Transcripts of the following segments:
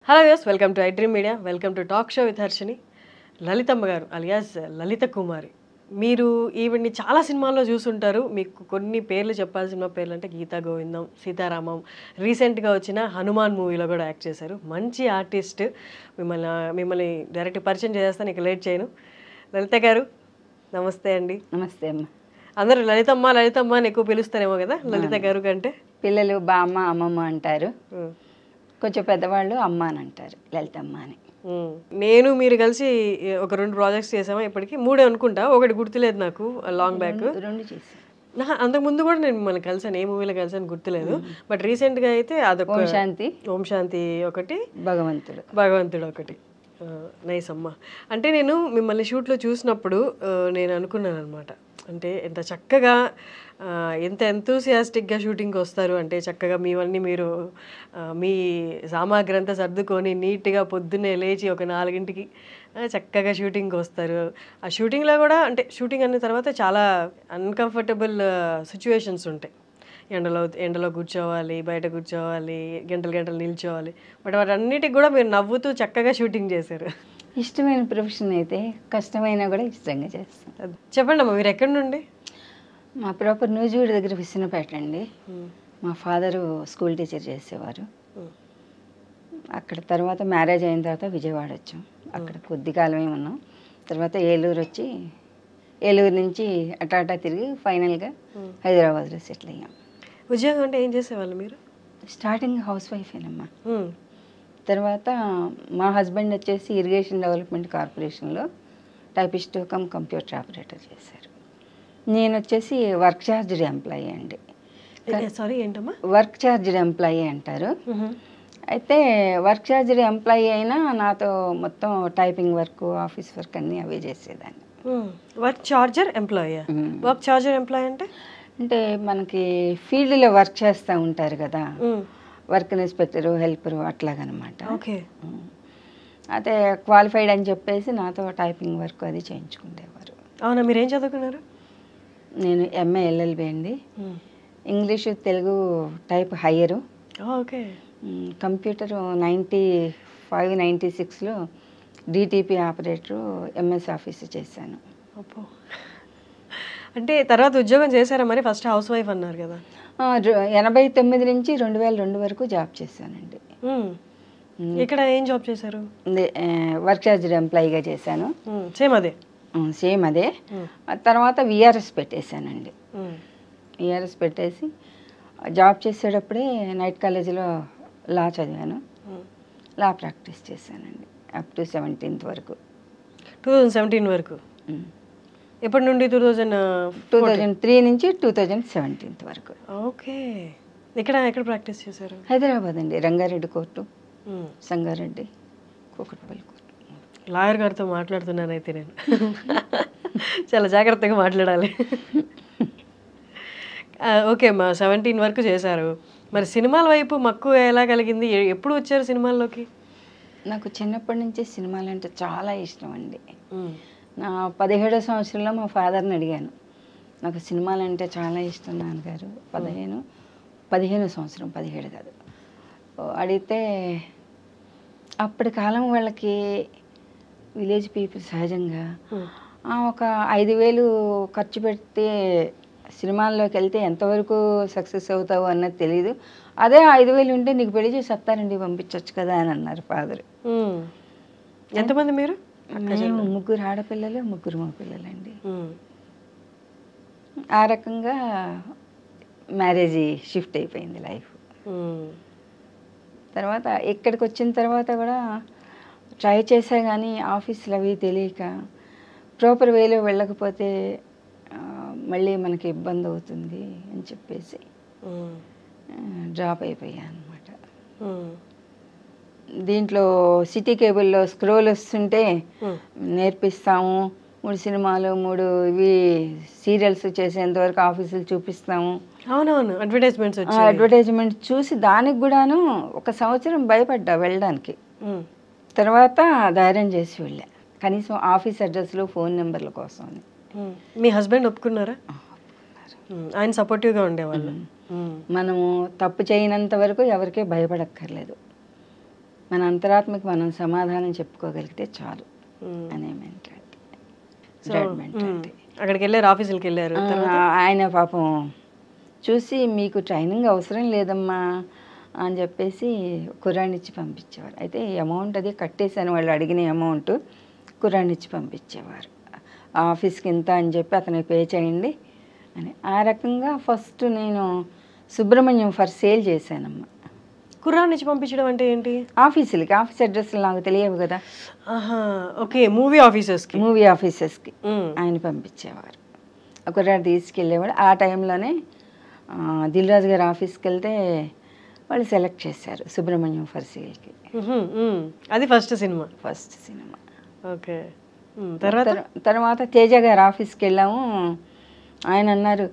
Hello views, welcome to I dream media. Welcome to talk show with Harshini. Lalithamma గారు alias లలిత కుమారి. మీరు ఈవిడ్ని చాలా సినిమాల్లో చూసుంటారు. మీకు కొన్ని పేర్లు చెప్పాల్సిన పేర్లు అంటే గీతా గోవిందం, సీతారామం, రీసెంట్గా వచ్చిన హనుమాన్ మూవీలో కూడా యాక్ట్ చేశారు. మంచి ఆర్టిస్ట్. మిమ్మల్ని డైరెక్ట్ పరిచయం చేస్తాను, ఇక లేట్ చేయను. లలిత గారు నమస్తే అండి. నమస్తే అమ్మ. అందరూ లలితమ్మ లలితమ్మ అని ఎక్కువ పిలుస్తారేమో కదా లలిత గారు కంటే. పిల్లలు బామ్మ అమ్మమ్మ అంటారు, కొంచెం పెద్దవాళ్ళు అమ్మ అని అంటారు, లలితమ్మ అని. నేను మీరు కలిసి ఒక 2 ప్రాజెక్ట్స్ చేసామా, ఇప్పటికి 3 అనుకుంటా, ఒకటి గుర్తులేదు నాకు లాంగ్ బ్యాక్. 2 చేశాను. అంతకుముందు కూడా నేను మిమ్మల్ని కలిసాను, ఏ మూవీలో కలిసాను గుర్తులేదు. బట్ రీసెంట్గా అయితే అదొక ఓం శాంతి ఒకటి, భగవంతుడు ఒకటి. నైస్ అమ్మ. అంటే నేను మిమ్మల్ని షూట్లో చూసినప్పుడు నేను అనుకున్నాను అనమాట, అంటే ఎంత చక్కగా ఎంత ఎంతూసియాస్టిక్గా షూటింగ్కి వస్తారు. అంటే చక్కగా మీవన్నీ మీరు మీ సామాగ్రి అంతా సర్దుకొని నీట్గా పొద్దున్నే లేచి ఒక 4ంటికి చక్కగా షూటింగ్కి వస్తారు. ఆ షూటింగ్లో కూడా అంటే షూటింగ్ అన్న తర్వాత చాలా అన్కంఫర్టబుల్ సిచ్యువేషన్స్ ఉంటాయి. ఎండలో కూర్చోవాలి, బయట కూర్చోవాలి, గంటలు నిల్చోవాలి. బట్ వాటన్నిటికి కూడా మీరు నవ్వుతూ చక్కగా షూటింగ్ చేశారు. ఇష్టమైన ప్రొఫెషన్ అయితే కష్టమైనా కూడా ఇష్టంగా చేస్తాను. చెప్పండి అమ్మా, మీరు ఎక్కడి నుండి? మా ప్రాపర్ నూజివీడు దగ్గర విసినపేట అండి. మా ఫాదరు స్కూల్ టీచర్ చేసేవారు. అక్కడ తర్వాత మ్యారేజ్ అయిన తర్వాత విజయవాడ వచ్చాం. అక్కడ కొద్ది కాలమే ఉన్నాం. తర్వాత ఏలూరు నుంచి అటాటా తిరిగి ఫైనల్గా హైదరాబాద్లో సెటిల్ అయ్యాం. ఉద్యోగం అంటే ఏం చేసేవాళ్ళు మీరు? స్టార్టింగ్ హౌస్ వైఫేనమ్మా. తర్వాత మా హస్బెండ్ వచ్చేసి ఇరిగేషన్ డెవలప్మెంట్ కార్పొరేషన్లో టైపిస్ట్ కమ్ కంప్యూటర్ ఆపరేటర్ చేశారు. నేను వచ్చేసి వర్క్ ఛార్జ్డ్ ఎంప్లాయీ అండి. సారీ ఏంటమ్మా? వర్క్ ఛార్జ్డ్ ఎంప్లాయీ అంటారు. అయితే వర్క్ ఛార్జ్డ్ ఎంప్లాయీ అయినా నాతో మొత్తం టైపింగ్ వర్క్, ఆఫీస్ వర్క్ అన్నీ అవే చేసేదాన్ని. Work charger employee. Work charger employee అంటే మనకి ఫీల్డ్లో వర్క్ చేస్తూ ఉంటారు కదా, వర్క్ ఇన్స్పెక్టరు, హెల్పరు అట్లాగనమాట. ఓకే. అదే క్వాలిఫైడ్ అని చెప్పేసి నాతో టైపింగ్ వర్క్ అది చేయించుకునేవారు. అవునా, మీరేం చదువుకున్నారు? నేను ఎంఏ ఎల్ఎల్బి అండి. English Telugu type higher. Okay. Computer 95-96లో డిటిపి ఆపరేటరు, ఎంఎస్ ఆఫీస్ చేశాను. అప్పో, అంటే తర్వాత ఉద్యోగం చేశారా మరి? ఫస్ట్ హౌస్ వైఫ్ అన్నారు కదా. 89 నుంచి 2002 వరకు జాబ్ చేశానండి. ఇక్కడ ఏం జాబ్ చేశారు? వర్క్ ఛార్జ్డ్ ఎంప్లాయీగా చేశాను. సేమ్ అదే. తర్వాత విఆర్ఎస్ పెట్టేశానండి. విఆర్ఎస్ పెట్టేసి జాబ్ చేసేటప్పుడే నైట్ కాలేజీలో లా చదివాను. లా ప్రాక్టీస్ చేశానండి అప్ టు 17th వరకు. 2017 వరకు. ఎప్పటి నుండి? 2003 నుంచి 2017 వరకు. ఓకే. ఎక్కడ ప్రాక్టీస్ చేశారు? హైదరాబాద్ అండి. Rangareddy court, Sangareddy, Kukatpally court. Lawyer గారితో మాట్లాడుతున్నానైతే నేను. చాలా జాగ్రత్తగా మాట్లాడాలి. ఓకే అమ్మా, 17 వరకు చేశారు. మరి సినిమాల వైపు మక్కువ ఎలా కలిగింది? ఎప్పుడు వచ్చారు సినిమాల్లోకి? నాకు చిన్నప్పటి నుంచి సినిమాలు అంటే చాలా ఇష్టం అండి. నా 17వ సంవత్సరంలో మా ఫాదర్ని అడిగాను, నాకు సినిమాలు అంటే చాలా ఇష్టం నాన్నగారు. 15వ సంవత్సరం, 17 కాదు. అడిగితే అప్పటి కాలం వాళ్ళకి విలేజ్ పీపుల్ సహజంగా ఒక 5,000 ఖర్చు పెడితే సినిమాల్లోకి వెళ్తే ఎంతవరకు సక్సెస్ అవుతావు అన్నది తెలీదు. అదే 5,000 ఉంటే నీకు పెళ్లి చేసి చెప్తారండి, పంపించవచ్చు కదా అని అన్నారు ఫాదర్. ఎంతమంది మీరు? మేము 3 ఆడపిల్లలు, 3 మగపిల్లలండి. ఆ రకంగా మ్యారేజ్ షిఫ్ట్ అయిపోయింది లైఫ్. తర్వాత ఇక్కడికి వచ్చిన తర్వాత కూడా ట్రై చేసా, కానీ ఆఫీసులు అవి తెలియక ప్రాపర్ వేలో వెళ్ళకపోతే మళ్ళీ మనకి ఇబ్బంది అవుతుంది అని చెప్పేసి డ్రాప్ అయిపోయాను అనమాట. దీంట్లో సిటీ కేబుల్లో స్క్రోల్ వస్తుంటే నేర్పిస్తాము, 3 సినిమాలు 3 ఇవి సీరియల్స్ చేసేంత వరకు ఆఫీసులు చూపిస్తాము. అవునవును, అడ్వర్టైజ్మెంట్ చూసి దానికి కూడాను 1 సంవత్సరం భయపడ్డా వెళ్ళడానికి. తర్వాత ధైర్యం చేసి వెళ్ళా, కనీసం ఆఫీస్ అడ్రస్లు, ఫోన్ నెంబర్ల కోసం అని. మీ హస్బెండ్ ఒప్పుకున్నారా? ఆయన సపోర్టివ్గా ఉండేవాళ్ళు. మనము తప్పు చేయనంత వరకు ఎవరికే భయపడక్కర్లేదు. మన అంతరాత్మకి మనం సమాధానం చెప్పుకోగలిగితే చాలు అనే మెంటాలిటీ. అక్కడికి వెళ్ళారు, ఆఫీసులకి వెళ్ళారు. ఆయన పాపం చూసి మీకు ట్రైనింగ్ అవసరం లేదమ్మా అని చెప్పేసి కుర్రాన్ని ఇచ్చి పంపించేవారు. అయితే అమౌంట్ అది కట్టేసాను, వాళ్ళు అడిగిన అమౌంట్ కుర్రాన్ని ఇచ్చి పంపించేవారు. ఆఫీస్కి ఇంత అని చెప్పి అతనికి పే చేయండి అని. ఆ రకంగా ఫస్ట్ నేను సుబ్రహ్మణ్యం ఫర్ సేల్ చేశానమ్మా. కుర్రాన్ని నుంచి పంపించడం అంటే ఏంటి? ఆఫీసులకి, ఆఫీస్ అడ్రస్లు నాకు తెలియవు కదా. ఓకే, మూవీ ఆఫీసర్స్కి ఆయన పంపించేవారు. కుర్రాడు తీసుకెళ్ళేవాడు. ఆ టైంలోనే దిల్ రాజు గారి ఆఫీస్కి వెళ్తే వాళ్ళు సెలెక్ట్ చేశారు సుబ్రహ్మణ్యం ఫర్ సేల్కి. అది ఫస్ట్ సినిమా. ఓకే. తర్వాత తేజ గారి ఆఫీస్కి వెళ్ళాము. ఆయన అన్నారు,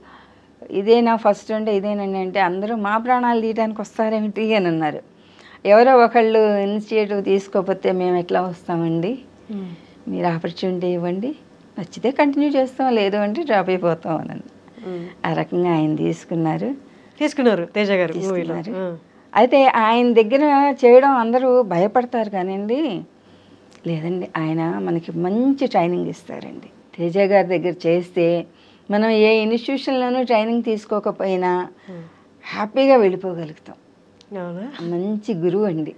ఇదేనా ఫస్ట్ అంటే ఇదేనండి అంటే, అందరూ మా ప్రాణాలు తీయడానికి వస్తారేమిటి అని అన్నారు. ఎవరో ఒకళ్ళు ఇనిషియేటివ్ తీసుకోకపోతే మేము ఎట్లా వస్తామండి, మీరు ఆపర్చునిటీ ఇవ్వండి, నచ్చితే కంటిన్యూ చేస్తాం, లేదు అంటే డ్రాప్ అయిపోతాం అని. ఆ రకంగా ఆయన తీసుకున్నారు తేజ గారు. అయితే ఆయన దగ్గర చేయడం అందరూ భయపడతారు కానివ్వండి, లేదండి ఆయన మనకి మంచి ట్రైనింగ్ ఇస్తారండి. తేజ గారి దగ్గర చేస్తే మనం ఏ ఇన్స్టిట్యూషన్లోనూ ట్రైనింగ్ తీసుకోకపోయినా హ్యాపీగా వెళ్ళిపోగలుగుతాం. మంచి గురువు అండి.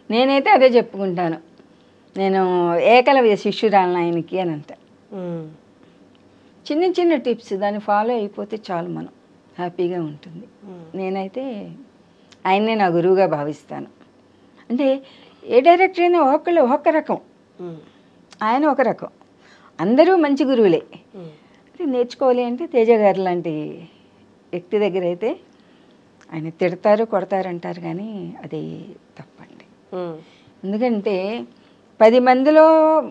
నేనైతే అదే చెప్పుకుంటాను, నేను ఏకలవ్య శిష్యురాలను ఆయనకి అని అంట. చిన్న చిన్న టిప్స్ దాన్ని ఫాలో అయిపోతే చాలు, మనం హ్యాపీగా ఉంటుంది. నేనైతే ఆయన్నే నా గురువుగా భావిస్తాను. అంటే ఏ డైరెక్టర్ అయినా ఒక్క రకం, ఆయన ఒక రకం, అందరూ మంచి గురువులే. నేర్చుకోవాలి అంటే తేజ గారు లాంటి వ్యక్తి దగ్గర అయితే ఆయన తిడతారు, కొడతారు అంటారు, కానీ అది తప్పండి. ఎందుకంటే 10 మందిలో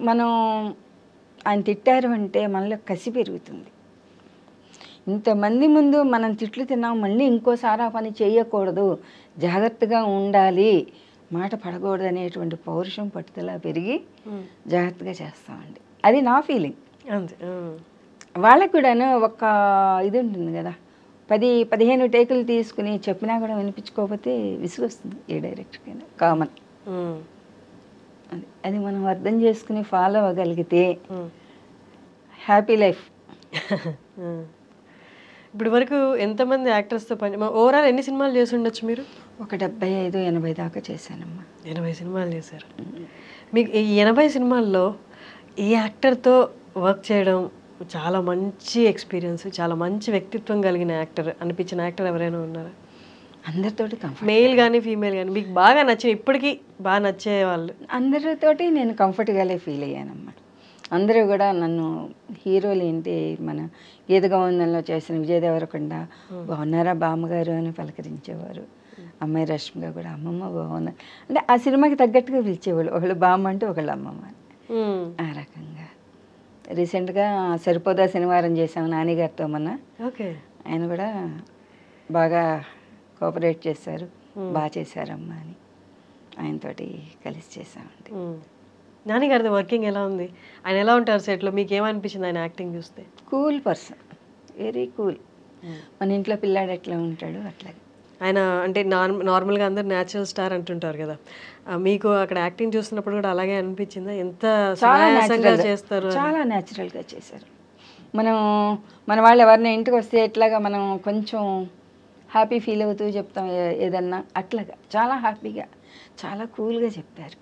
మనం ఆయన తిట్టారు అంటే మనలో కసి పెరుగుతుంది. ఇంతమంది ముందు మనం తిట్లు తిన్నాం, మళ్ళీ ఇంకోసారి ఆ పని చేయకూడదు, జాగ్రత్తగా ఉండాలి, మాట పడకూడదు అనేటువంటి పౌరుషం పట్టుదల పెరిగి జాగ్రత్తగా చేస్తామండి. అది నా ఫీలింగ్. వాళ్ళకు కూడాను ఒక ఇది ఉంటుంది కదా, 10-15 టేకులు తీసుకుని చెప్పినా కూడా వినిపించుకోకపోతే విసుగొస్తుంది ఏ డైరెక్టర్కైనా, కామన్. అది మనం అర్థం చేసుకుని ఫాలో అవ్వగలిగితే హ్యాపీ లైఫ్. ఇప్పుడు వరకు ఎంతమంది యాక్టర్స్తో ఓవరాల్ ఎన్ని సినిమాలు చేసి ఉండొచ్చు మీరు? ఒక 75-80 దాకా చేశానమ్మా. 80 సినిమాలు చేశారు. మీకు ఈ 80 సినిమాల్లో ఈ యాక్టర్తో వర్క్ చేయడం చాలా మంచి ఎక్స్పీరియన్స్, చాలా మంచి వ్యక్తిత్వం కలిగిన యాక్టర్ అనిపించిన యాక్టర్ ఎవరైనా ఉన్నారా? అందరితోటి మెయిల్ కానీ ఫీమేల్ కానీ మీకు బాగా నచ్చిన, ఇప్పటికీ బాగా నచ్చే వాళ్ళు? అందరితోటి నేను కంఫర్ట్గానే ఫీల్ అయ్యానమ్మా. అందరూ కూడా నన్ను హీరోలు ఏంటి, మన గీత గోవిందంలో చేసిన విజయ్ దేవరకొండ, బాగున్నారా బామ్మగారు అని పలకరించేవారు. అమ్మాయి రష్మిగా కూడా అమ్మమ్మ బాగున్నా అంటే ఆ సినిమాకి తగ్గట్టుగా పిలిచేవాళ్ళు. ఒకళ్ళు బామ్మ అంటే ఒకళ్ళు అమ్మమ్మ అని. ఆ రకంగా రీసెంట్గా సరిపోదా శనివారం చేసాము నానిగారితో మొన్న. ఆయన కూడా బాగా కోఆపరేట్ చేశారు, బాగా చేశారమ్మా అని ఆయనతోటి కలిసి చేసామండి. నానిగారిది వర్కింగ్ ఎలా ఉంది? ఆయన ఎలా ఉంటారు సెట్లో? మీకు ఏమనిపించింది ఆయన యాక్టింగ్ చూస్తే? Cool person, very cool. మన ఇంట్లో పిల్లాడు ఎట్లా ఉంటాడు అట్లాగే ఆయన. అంటే నార్మల్గా అందరు న్యాచురల్ స్టార్ అంటుంటారు కదా, మీకు అక్కడ యాక్టింగ్ చూస్తున్నప్పుడు కూడా అలాగే అనిపించిందా? ఎంత చేస్తారు? చాలా న్యాచురల్గా చేశారు. మన వాళ్ళు ఎవరైనా ఇంటికి వస్తే ఎట్లాగా మనం కొంచెం హ్యాపీ ఫీల్ అవుతూ చెప్తాం ఏదన్నా, అట్లాగా చాలా హ్యాపీగా చాలా కూల్గా చెప్పారు.